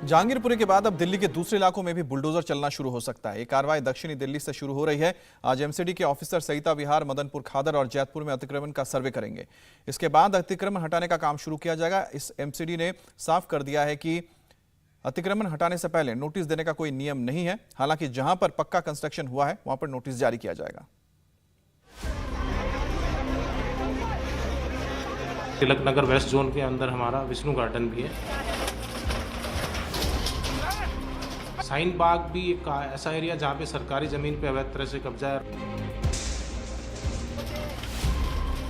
जहांगीरपुरी के बाद अब दिल्ली के दूसरे इलाकों में भी बुलडोजर चलना शुरू हो सकता है। ये कार्रवाई दक्षिणी दिल्ली से शुरू हो रही है। आज एमसीडी के ऑफिसर सरिता विहार, मदनपुर खादर और जैतपुर में अतिक्रमण का सर्वे करेंगे। इसके बाद अतिक्रमण हटाने का काम शुरू किया जाएगा। इस एमसीडी ने साफ कर दिया है कि अतिक्रमण हटाने से पहले नोटिस देने का कोई नियम नहीं है। हालांकि जहां पर पक्का कंस्ट्रक्शन हुआ है वहां पर नोटिस जारी किया जाएगा। तिलक नगर वेस्ट जोन के अंदर हमारा विष्णु गार्डन भी है। साइन बाग भी एक ऐसा एरिया जहाँ पे सरकारी ज़मीन पे अवैध तरह से कब्जा है।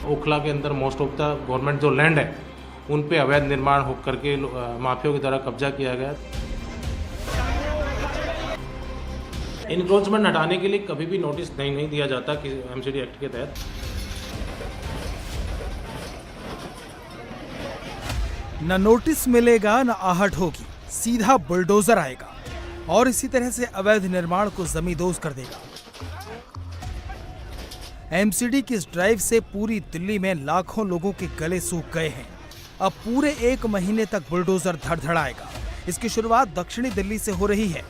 ओखला के अंदर मोस्ट ऑफ द गवर्नमेंट जो लैंड है उन पे अवैध निर्माण हो करके माफियाओं की द्वारा कब्जा किया गया। इनक्रोचमेंट हटाने के लिए कभी भी नोटिस नहीं दिया जाता कि एमसीडी एक्ट के तहत। न नोटिस मिलेगा न आहट होगी, सीधा बुलडोजर आएगा और इसी तरह से अवैध निर्माण को जमींदोज कर देगा। एमसीडी की इस ड्राइव से पूरी दिल्ली में लाखों लोगों के गले सूख गए हैं। अब पूरे 1 महीने तक बुलडोजर धड़धड़ाएगा। इसकी शुरुआत दक्षिणी दिल्ली से हो रही है।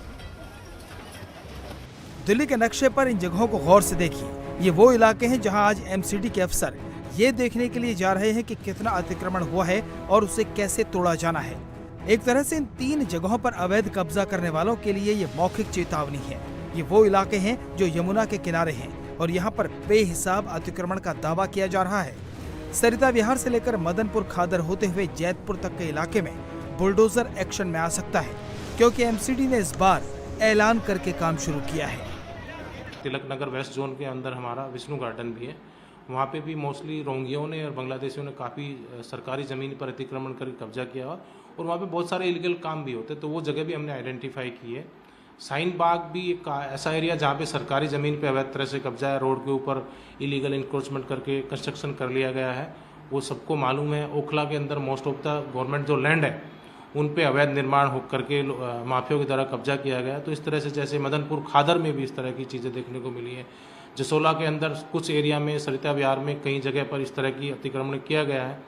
दिल्ली के नक्शे पर इन जगहों को गौर से देखिए। ये वो इलाके हैं जहां आज एमसीडी के अफसर ये देखने के लिए जा रहे हैं कि कितना अतिक्रमण हुआ है और उसे कैसे तोड़ा जाना है। एक तरह से इन 3 जगहों पर अवैध कब्जा करने वालों के लिए ये मौखिक चेतावनी है। ये वो इलाके हैं जो यमुना के किनारे हैं और यहाँ पर बेहिसाब अतिक्रमण का दावा किया जा रहा है। सरिता विहार से लेकर मदनपुर खादर होते हुए जैतपुर तक के इलाके में बुलडोजर एक्शन में आ सकता है, क्योंकि एमसीडी ने इस बार ऐलान करके काम शुरू किया है। तिलक नगर वेस्ट जोन के अंदर हमारा विष्णु गार्डन भी है। वहाँ पे भी मोस्टली रोंगियों ने और बांग्लादेशियों ने काफ़ी सरकारी ज़मीन पर अतिक्रमण कर कब्जा किया हुआ और वहाँ पे बहुत सारे इलीगल काम भी होते, तो वो जगह भी हमने आइडेंटिफाई की है। साइन बाग भी एक ऐसा एरिया जहाँ पे सरकारी ज़मीन पे अवैध तरह से कब्जा है, रोड के ऊपर इलीगल इंक्रोचमेंट करके कंस्ट्रक्शन कर लिया गया है, वो सबको मालूम है। ओखला के अंदर मोस्ट ऑफ द गवर्नमेंट जो लैंड है उन पे अवैध निर्माण हो करके माफियाओं की द्वारा कब्जा किया गया। तो इस तरह से जैसे मदनपुर खादर में भी इस तरह की चीज़ें देखने को मिली है। जसोला के अंदर कुछ एरिया में, सरिता विहार में कई जगह पर इस तरह की अतिक्रमण किया गया है।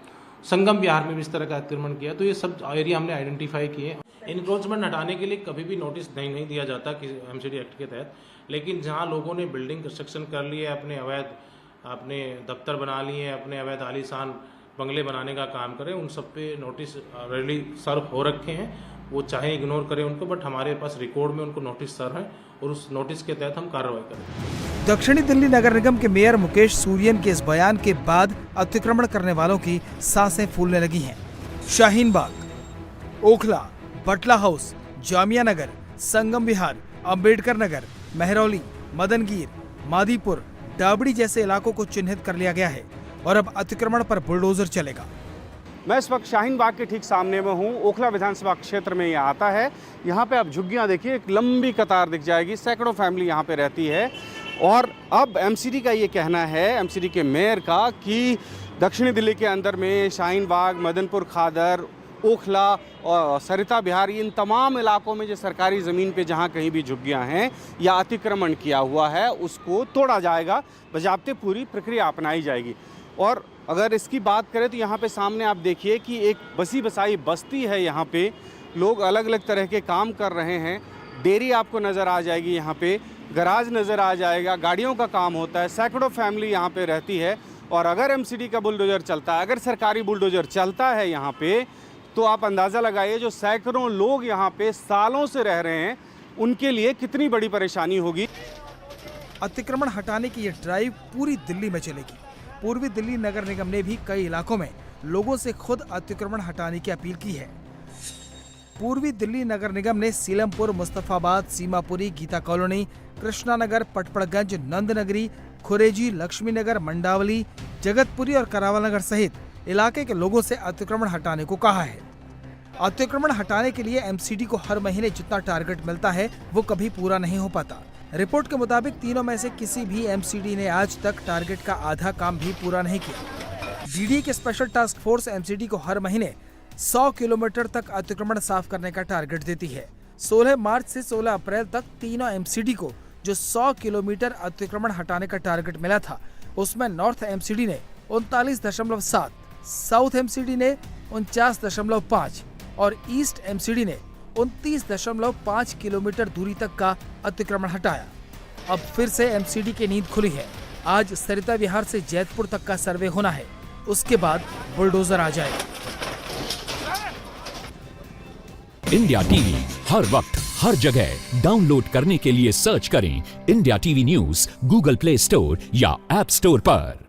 संगम विहार में भी इस तरह का अतिक्रमण किया। तो ये सब एरिया हमने आइडेंटिफाई किए। इनक्रोचमेंट हटाने के लिए कभी भी नोटिस नहीं दिया जाता कि एमसीडी एक्ट के तहत, लेकिन जहाँ लोगों ने बिल्डिंग कंस्ट्रक्शन कर लिए, अपने दफ्तर बना लिए, अपने अवैध आलीशान बंगले बनाने का काम करें, उन सब पे नोटिस ऑलरेडी सर्व हो रखे हैं। वो चाहे इग्नोर करें उनको, बट हमारे पास रिकॉर्ड में उनको नोटिस सर्व है और उस नोटिस के तहत हम कार्रवाई करें। दक्षिणी दिल्ली नगर निगम के मेयर मुकेश सूर्यन के इस बयान के बाद अतिक्रमण करने वालों की सांसें फूलने लगी हैं। शाहीन बाग, ओखला, बटला हाउस, जामिया नगर, संगम विहार, अंबेडकर नगर, मेहरौली, मदनगीर, मादीपुर, डाबड़ी जैसे इलाकों को चिन्हित कर लिया गया है और अब अतिक्रमण पर बुलडोजर चलेगा। मैं इस वक्त शाहीन बाग के ठीक सामने में हूँ। ओखला विधानसभा क्षेत्र में ये आता है। यहाँ पे आप झुग्गियाँ देखिए, एक लंबी कतार दिख जाएगी, सैकड़ों फैमिली यहाँ पे रहती है। और अब एमसीडी का ये कहना है, एमसीडी के मेयर का, कि दक्षिणी दिल्ली के अंदर में शाहीन बाग, मदनपुर खादर, ओखला और सरिता विहार, इन तमाम इलाकों में जो सरकारी ज़मीन पे जहाँ कहीं भी झुग्गियाँ हैं या अतिक्रमण किया हुआ है उसको तोड़ा जाएगा, बजाबते पूरी प्रक्रिया अपनाई जाएगी। और अगर इसकी बात करें तो यहाँ पे सामने आप देखिए कि एक बसी बसाई बस्ती है। यहाँ पे लोग अलग अलग तरह के काम कर रहे हैं। डेयरी आपको नज़र आ जाएगी, यहाँ पे गराज नज़र आ जाएगा, गाड़ियों का काम होता है, सैकड़ों फैमिली यहाँ पे रहती है। और अगर एमसीडी का बुलडोजर चलता है, अगर सरकारी बुलडोजर चलता है यहाँ पे, तो आप अंदाज़ा लगाइए जो सैकड़ों लोग यहाँ पे सालों से रह रहे हैं उनके लिए कितनी बड़ी परेशानी होगी। अतिक्रमण हटाने की ये ड्राइव पूरी दिल्ली में चलेगी। पूर्वी दिल्ली नगर निगम ने भी कई इलाकों में लोगों से खुद अतिक्रमण हटाने की अपील की है। पूर्वी दिल्ली नगर निगम ने सीलमपुर, मुस्तफाबाद, सीमापुरी, गीता कॉलोनी, कृष्णा नगर, पटपड़गंज, नंदनगरी, खुरेजी, लक्ष्मी नगर, मंडावली, जगतपुरी और करावल नगर सहित इलाके के लोगों से अतिक्रमण हटाने को कहा है। अतिक्रमण हटाने के लिए एमसीडी को हर महीने जितना टारगेट मिलता है वो कभी पूरा नहीं हो पाता। रिपोर्ट के मुताबिक तीनों में से किसी भी एमसीडी ने आज तक टारगेट का आधा काम भी पूरा नहीं किया। डीडी के स्पेशल टास्क फोर्स एमसीडी को हर महीने 100 किलोमीटर तक अतिक्रमण साफ करने का टारगेट देती है। 16 मार्च से 16 अप्रैल तक तीनों एमसीडी को जो 100 किलोमीटर अतिक्रमण हटाने का टारगेट मिला था, उसमें नॉर्थ एमसीडी ने 39.7, साउथ एमसीडी ने 49.5 और ईस्ट एमसीडी ने 29.5 किलोमीटर दूरी तक का अतिक्रमण हटाया। अब फिर से एमसीडी की नींद खुली है। आज सरिता विहार से जैतपुर तक का सर्वे होना है, उसके बाद बुलडोजर आ जाएगा। इंडिया टीवी हर वक्त हर जगह डाउनलोड करने के लिए सर्च करें India TV news Google play store या ऐप स्टोर पर।